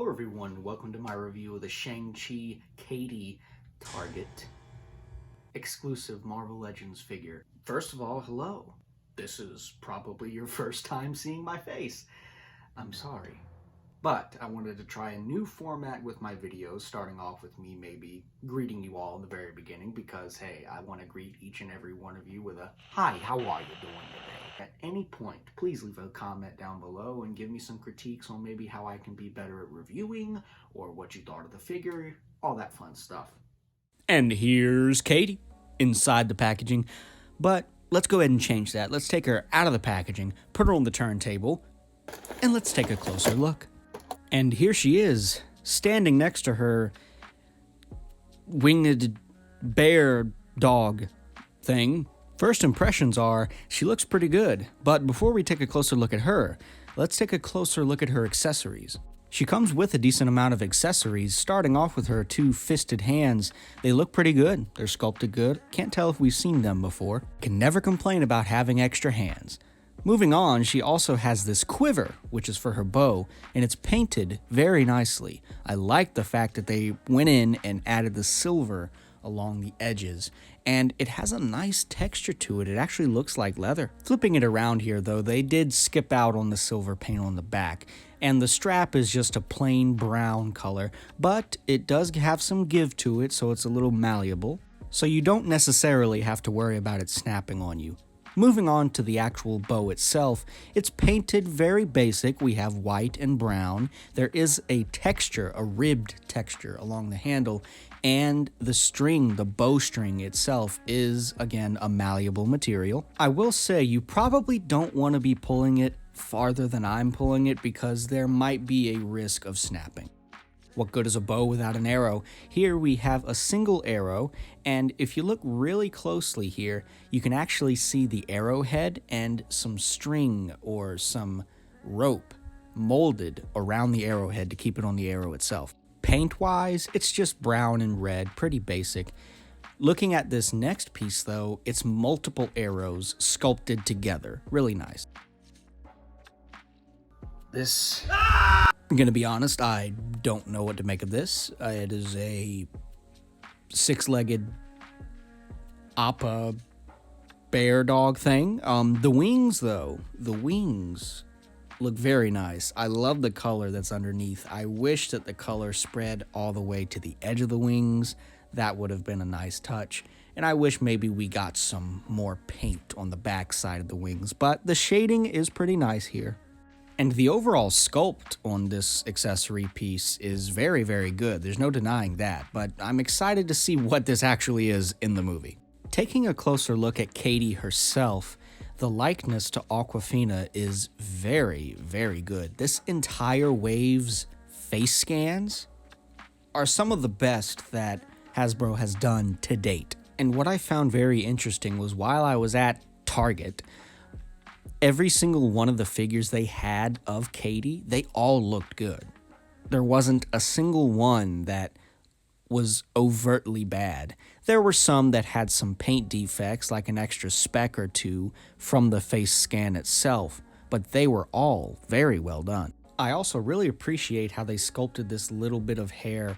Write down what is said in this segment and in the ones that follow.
Hello everyone, welcome to my review of the Shang-Chi Katy Target exclusive Marvel Legends figure. First of all, hello. This is probably your first time seeing my face. I'm sorry. But I wanted to try a new format with my videos, starting off with me maybe greeting you all in the very beginning because, hey, I want to greet each and every one of you with a, "Hi, how are you doing today?" At any point, please leave a comment down below and give me some critiques on maybe how I can be better at reviewing or what you thought of the figure, all that fun stuff. And here's Katy inside the packaging, but let's go ahead and change that. Let's take her out of the packaging, put her on the turntable, and let's take a closer look. And here she is, standing next to her winged bear dog thing. First impressions are, she looks pretty good, but before we take a closer look at her, let's take a closer look at her accessories. She comes with a decent amount of accessories, starting off with her two fisted hands. They look pretty good, they're sculpted good, can't tell if we've seen them before. Can never complain about having extra hands. Moving on, she also has this quiver, which is for her bow, and it's painted very nicely. I like the fact that they went in and added the silver along the edges, and it has a nice texture to it. It actually looks like leather. Flipping it around here though, they did skip out on the silver paint on the back, and the strap is just a plain brown color, but it does have some give to it, so it's a little malleable, so you don't necessarily have to worry about it snapping on you. Moving on to the actual bow itself, it's painted very basic. We have white and brown. There is a texture, a ribbed texture along the handle, and the string, the bowstring itself, is again a malleable material. I will say you probably don't want to be pulling it farther than I'm pulling it because there might be a risk of snapping. What good is a bow without an arrow? Here we have a single arrow, and if you look really closely here, you can actually see the arrowhead and some string or some rope molded around the arrowhead to keep it on the arrow itself. Paint-wise, it's just brown and red, pretty basic. Looking at this next piece though, it's multiple arrows sculpted together. Really nice. I'm gonna be honest, I don't know what to make of this. It is a six-legged appa bear dog thing. The wings though, the wings look very nice. I love the color that's underneath. I wish that the color spread all the way to the edge of the wings. That would have been a nice touch. And I wish maybe we got some more paint on the back side of the wings, but the shading is pretty nice here. And the overall sculpt on this accessory piece is very, very good. There's no denying that, but I'm excited to see what this actually is in the movie. Taking a closer look at Katy herself, the likeness to Awkwafina is very, very good. This entire wave's face scans are some of the best that Hasbro has done to date. And what I found very interesting was while I was at Target, every single one of the figures they had of Katy, they all looked good. There wasn't a single one that was overtly bad. There were some that had some paint defects, like an extra speck or two from the face scan itself, but they were all very well done. I also really appreciate how they sculpted this little bit of hair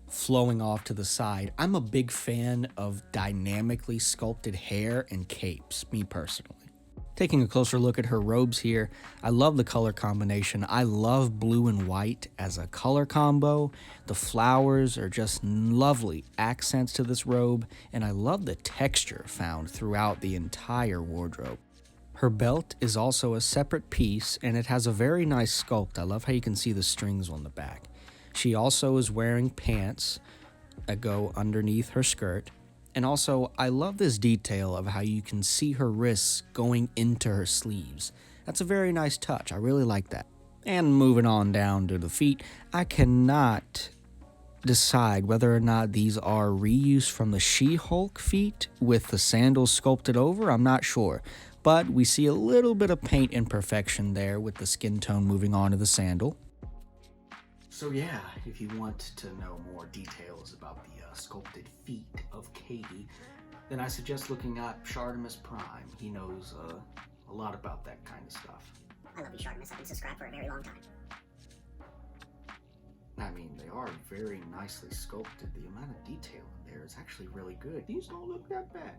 flowing off to the side. I'm a big fan of dynamically sculpted hair and capes, me personally. Taking a closer look at her robes here, I love the color combination. I love blue and white as a color combo. The flowers are just lovely accents to this robe, and I love the texture found throughout the entire wardrobe. Her belt is also a separate piece, and it has a very nice sculpt. I love how you can see the strings on the back. She also is wearing pants that go underneath her skirt. And also, I love this detail of how you can see her wrists going into her sleeves. That's a very nice touch. I really like that. And moving on down to the feet, I cannot decide whether or not these are reused from the She-Hulk feet with the sandals sculpted over. I'm not sure. But we see a little bit of paint imperfection there with the skin tone moving on to the sandal. So yeah, if you want to know more details about the sculpted feet of Katy, then I suggest looking up Shartimus Prime. He knows a lot about that kind of stuff. I love you, Shartimus. I've been subscribed for a very long time. They are very nicely sculpted. The amount of detail in there is actually really good. These don't look that bad.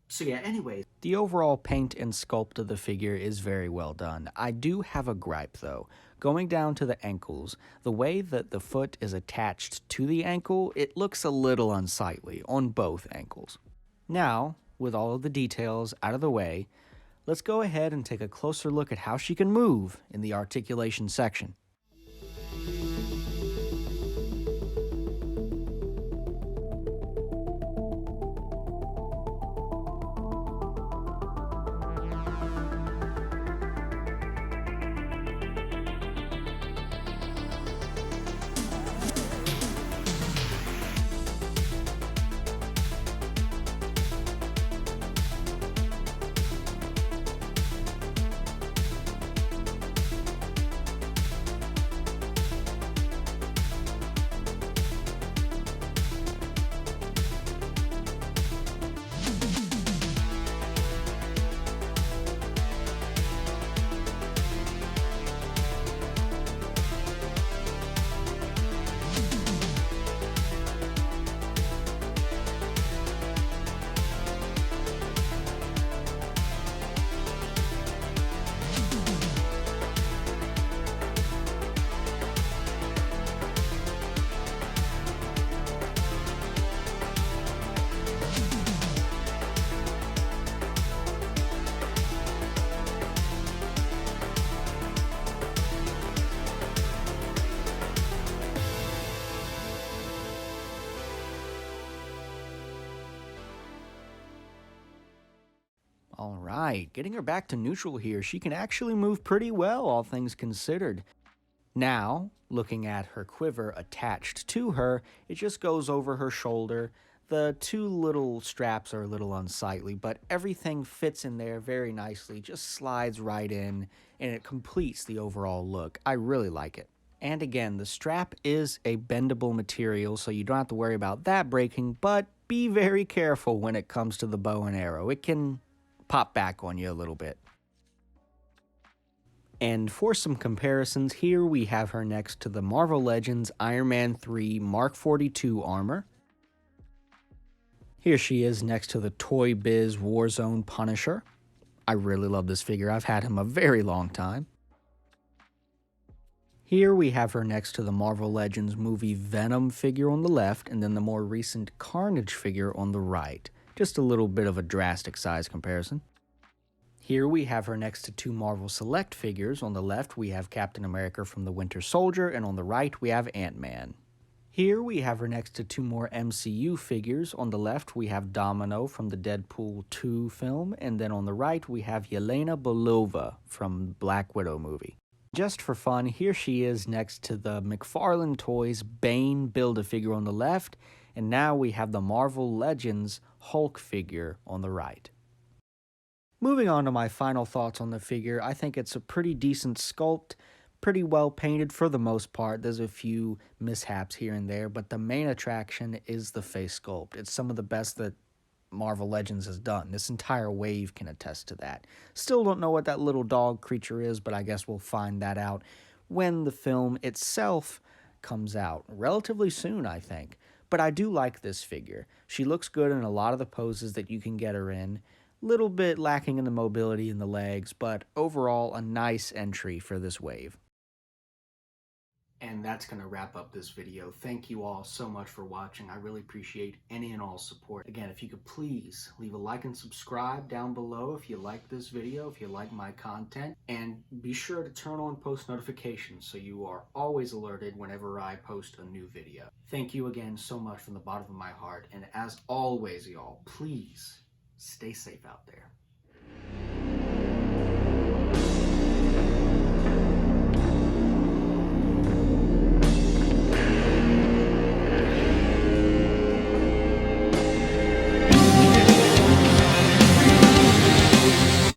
So yeah, anyways. The overall paint and sculpt of the figure is very well done. I do have a gripe though. Going down to the ankles, the way that the foot is attached to the ankle, it looks a little unsightly on both ankles. Now, with all of the details out of the way, let's go ahead and take a closer look at how she can move in the articulation section. All right, getting her back to neutral here, she can actually move pretty well, all things considered. Now, looking at her quiver attached to her, it just goes over her shoulder. The two little straps are a little unsightly, but everything fits in there very nicely, just slides right in, and it completes the overall look. I really like it. And again, the strap is a bendable material, so you don't have to worry about that breaking, but be very careful when it comes to the bow and arrow. It can pop back on you a little bit. And for some comparisons, here we have her next to the Marvel Legends Iron Man 3 Mark 42 armor. Here she is next to the Toy Biz Warzone Punisher. I really love this figure. I've had him a very long time. Here we have her next to the Marvel Legends movie Venom figure on the left, and then the more recent Carnage figure on the right. Just a little bit of a drastic size comparison. Here we have her next to two Marvel Select figures. On the left we have Captain America from the Winter Soldier, and on the right we have Ant-Man. Here we have her next to two more MCU figures. On the left we have Domino from the Deadpool 2 film, and then on the right we have Yelena Belova from the Black Widow movie. Just for fun, here she is next to the McFarlane Toys Bane Build-A-Figure on the left, and now we have the Marvel Legends Hulk figure on the right. Moving on to my final thoughts on the figure, I think it's a pretty decent sculpt, pretty well painted for the most part. There's a few mishaps here and there, but the main attraction is the face sculpt. It's some of the best that Marvel Legends has done. This entire wave can attest to that. Still don't know what that little dog creature is, but I guess we'll find that out when the film itself comes out relatively soon, I think. But I do like this figure. She looks good in a lot of the poses that you can get her in. Little bit lacking in the mobility in the legs, but overall a nice entry for this wave. And that's going to wrap up this video. Thank you all so much for watching. I really appreciate any and all support. Again, if you could please leave a like and subscribe down below if you like this video, if you like my content, and be sure to turn on post notifications so you are always alerted whenever I post a new video. Thank you again so much from the bottom of my heart, and as always, y'all, please stay safe out there.